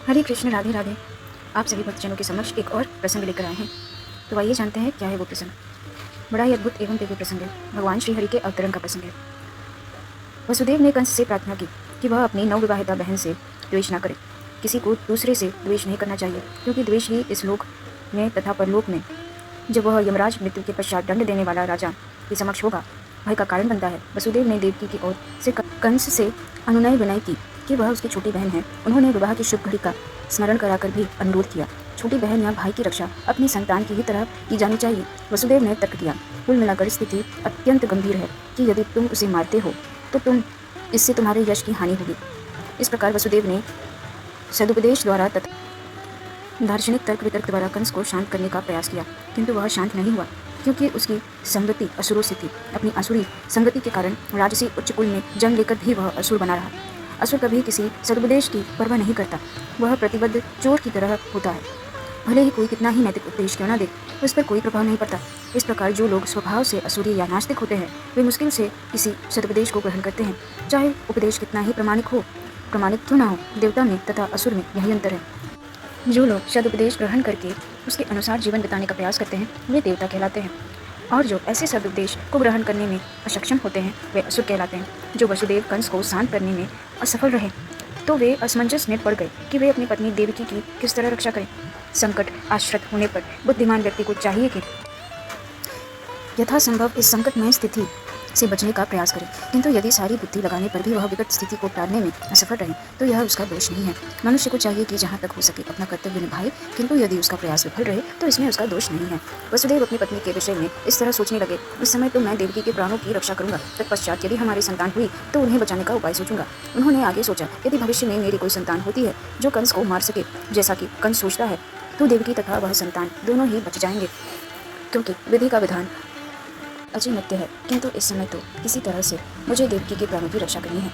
हरे कृष्ण, राधे राधे। आप सभी भक्तजनों के समक्ष एक और प्रसंग लेकर आए हैं। तो आइए जानते हैं क्या है वो प्रसंग। बड़ा ही अद्भुत एवं दिव्य प्रसंग है। भगवान श्री हरि के अवतरण का प्रसंग है। वसुदेव ने कंस से प्रार्थना की कि वह अपनी नवविवाहिता बहन से द्वेष न करे। किसी को दूसरे से द्वेष नहीं करना चाहिए, क्योंकि द्वेष ही इस लोक में तथा परलोक में, जब वह यमराज मृत्यु के पश्चात दंड देने वाला राजा के समक्ष होगा, भय का कारण बनता है। वसुदेव ने देवकी की ओर से कंस से अनुनय विनय की कि वह उसकी छोटी बहन है। उन्होंने विवाह की शुभ घड़ी का स्मरण कराकर भी अनुरोध किया। छोटी बहन या भाई की रक्षा अपनी संतान की ही तरह की जानी चाहिए। वसुदेव ने तर्क दिया, कुल मिलाकर स्थिति अत्यंत गंभीर है कि यदि तुम उसे मारते हो तो इससे तुम्हारे यश की हानि होगी। इस प्रकार वसुदेव ने सदुपदेश द्वारा तथा दार्शनिक तर्क वितर्क द्वारा कंस को शांत करने का प्रयास किया, किंतु वह शांत नहीं हुआ, क्योंकि उसकी संगति असुरों से थी। अपनी असुरी संगति के कारण राजसी उच्च कुल में जन्म लेकर भी वह असुर बना रहा। असुर कभी किसी सदुपदेश की परवाह नहीं करता, वह प्रतिबद्ध चोर की तरह होता है। भले ही कोई कितना ही नैतिक उपदेश क्यों न दे, उस पर कोई प्रभाव नहीं पड़ता। इस प्रकार जो लोग स्वभाव से असुरी या नास्तिक होते हैं, वे मुश्किल से किसी सदुपदेश को ग्रहण करते हैं, चाहे उपदेश कितना ही प्रमाणिक क्यों न हो। देवता में तथा असुर में यही अंतर है। जो लोग सदुपदेश ग्रहण करके उसके अनुसार जीवन बिताने का प्रयास करते हैं, वे देवता कहलाते हैं, और जो ऐसे सदुपदेश को ग्रहण करने में अक्षम होते हैं, वे असुर कहलाते हैं। जो वसुदेव कंस को शांत करने में असफल रहे, तो वे असमंजस में पड़ गए कि वे अपनी पत्नी देवकी की किस तरह रक्षा करें। संकट आश्रित होने पर बुद्धिमान व्यक्ति को चाहिए कि यथासंभव इस संकटमय स्थिति से बचने का प्रयास करें, किंतु यदि सारी बुद्धि लगाने पर भी वह विकट स्थिति को टालने में असफल रहे, तो यह उसका दोष नहीं है। मनुष्य को चाहिए कि जहाँ तक हो सके अपना कर्तव्य निभाए, किंतु यदि उसका प्रयास विफल रहे तो इसमें उसका दोष नहीं है। वसुदेव अपनी पत्नी के विषय में इस तरह सोचने लगे, इस समय तो मैं देवकी के प्राणों की रक्षा करूंगा, तत्पश्चात यदि हमारी संतान हुई तो उन्हें बचाने का उपाय सोचूंगा। उन्होंने आगे सोचा, यदि भविष्य में मेरी कोई संतान होती है जो कंस को मार सके, जैसा कि कंस सोचता है, तो देवकी तथा वह संतान दोनों ही बच जाएंगे, क्योंकि विधि का विधान अचिन्त्य है। किंतु इस समय तो किसी तरह से मुझे देवकी के प्राणों की रक्षा करनी है।